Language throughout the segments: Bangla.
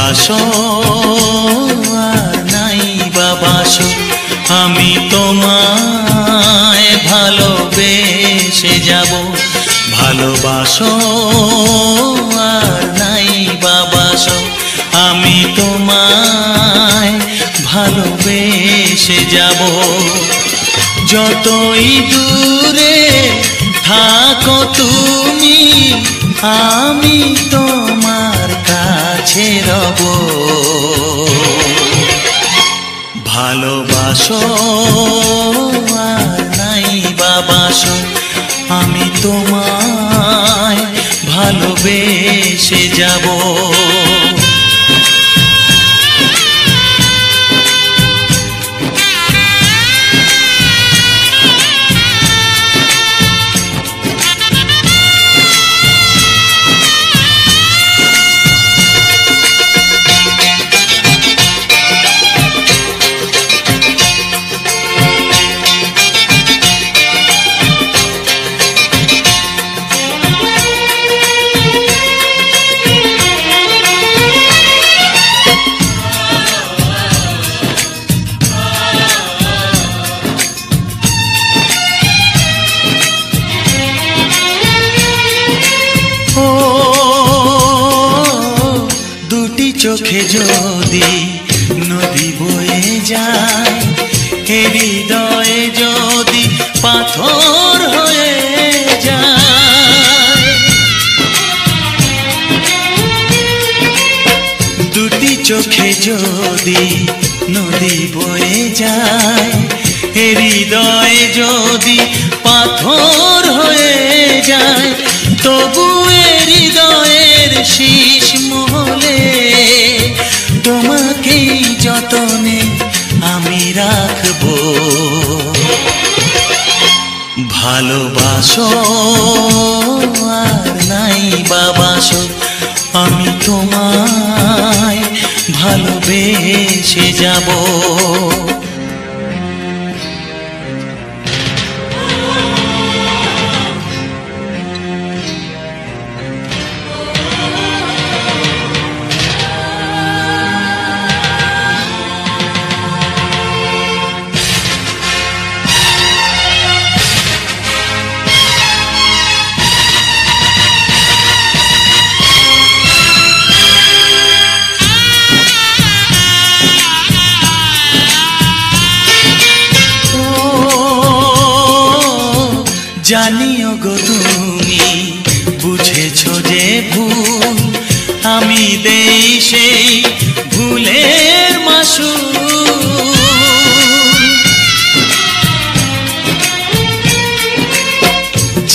ভালোবাসো আর নাই বা বাসো, আমি তোমায় ভালোবেসে যাব। ভালোবাসো আর নাই বা বাসো, আমি তোমায় ভালোবেসে যাব। যতই দূরে থাকো তুমি, আমি তোমার কাছে রব। ভালোবাসো আর নাই বা বাসো, আমি তোমায় ভালোবেসে যাব। চোখে যদি নদী বয়ে যায়, হৃদয়ে যদি পাথর হয়ে যায়। দুটি চোখে যদি নদী বয়ে যায়, হৃদয়ে যদি পাথর হয়ে যায়, তবু হৃদয়ের শীষ মহলে তোমাকেই যতনে আমি রাখবো। ভালোবাসো আর নাই বা বাসো, আমি তোমায় ভালোবেসে যাব। জানিও গো তুমি বুঝেছো যে ভুল, আমি দেই সেই ভুলের মাসুল।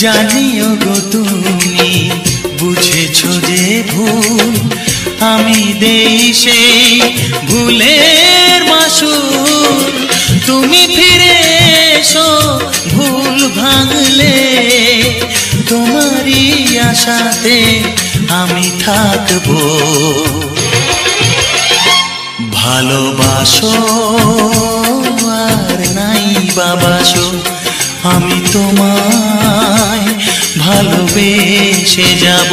জানিও গো তুমি বুঝেছো যে ভুল, আমি দেই সেই ভুলের মাসুল। তুমি ফিরে এসো ভুল ভাঙলে, তোমারই আশাতে আমি থাকবো। ভালোবাসো আর নাই বা বাসো, আমি তোমায় ভালোবেসে যাব।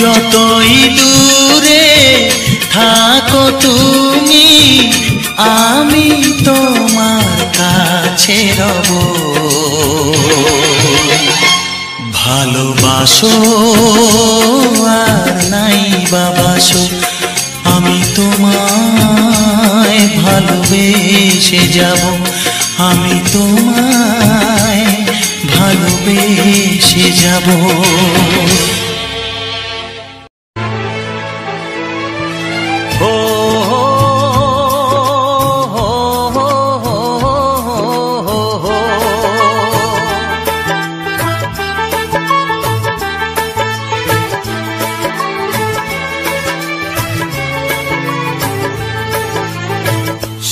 যতই দূরে থাকো তুমি, আমি তোমার কাছে রব। ভালোবাসো আর নাই বা বাসো, আমি তোমায় ভালোবেসে যাব। আমি তোমায় ভালোবেসে যাব।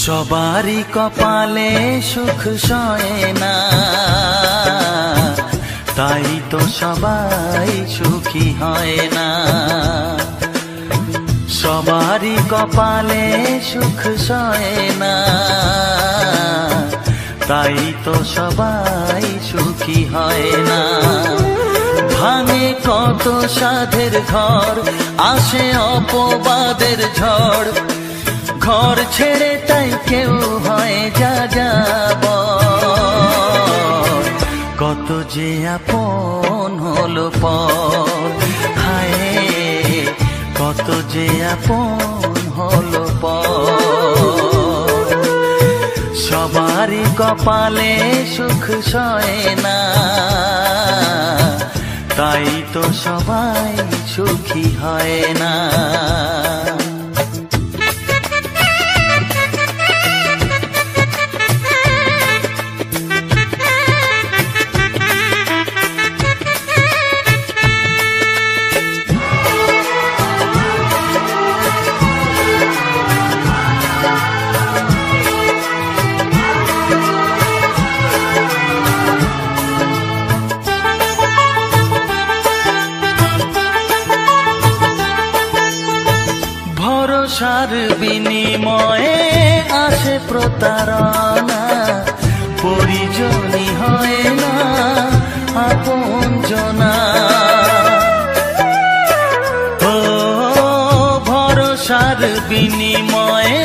সবারই কপালে সুখ সয় না, তাই তো সবাই সুখী হয় না। সবারই কপালে সুখ সয় না, তাই তো সবাই সুখী হয় না। ভাঙে কত সাধের ঘর, আসে অপবাদের ঝড়। ঘর ছেড়ে তাই কেউ হয় যা যাব, কত যে আপন হলো পর। হায় কত যে আপন হলো পর। সবারই কপালে সুখ সয় না, তাই তো সবাই সুখী হয় না। ভরসার বিনিময়ে আসে প্রতারণা, পরিজনই হয় না আপনজনা। ও ভরসার বিনিময়ে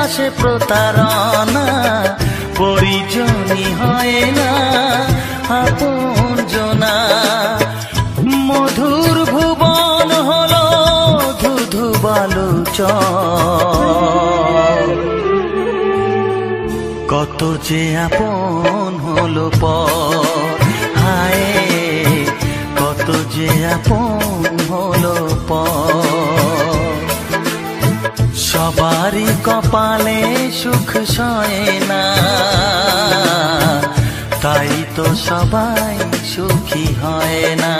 আসে প্রতারণা, পরিজনই হয় না আপনজনা। মধুর ভুবন হলো ধুধু বালুচর, কত যে আপন হলো পর। হায় কত যে আপন হলো পর। সবারই কপালে সুখ সয় না, তাই তো সবাই সুখী হয় না।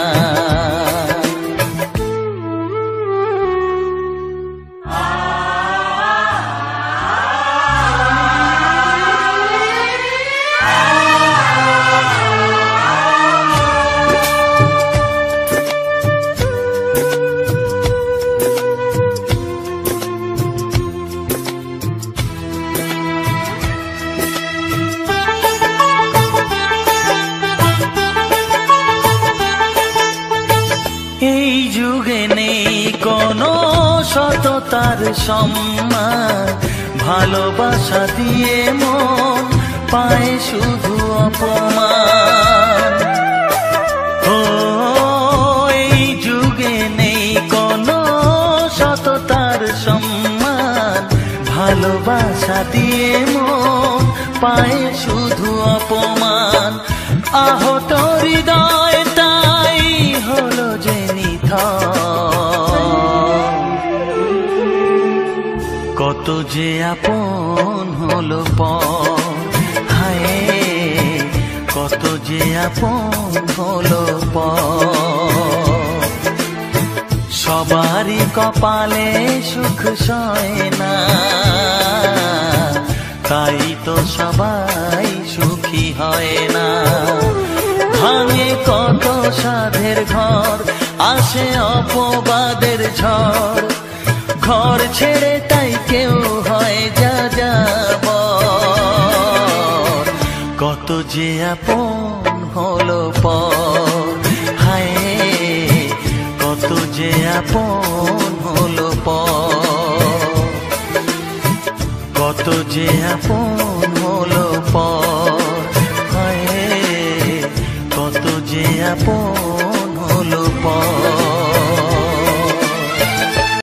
এই যুগে নেই কোনো সততার সম্মান, ভালোবাসা দিয়ে মন পায় শুধু অপমান। ও এই যুগে নেই কোনো সততার সম্মান, ভালোবাসা দিয়ে মন পায় শুধু অপমান। আহত হৃদয় তাই হলো যে কত যে আপন হলো পর। হায় কত যে আপন হলো পর। সবারই কপালে সুখ সয় না, তাই তো সবাই সুখী হয় না। ভাঙে কত সাধের ঘর, আসে অপবাদের ঝড়। ঘর ছেড়ে তাই কেউ হয় যা যাব, কত যে আপন হলো পর। হায় কত যে আপন হলো পর। কত যে আপন হলো পর। হায় কত যে আপন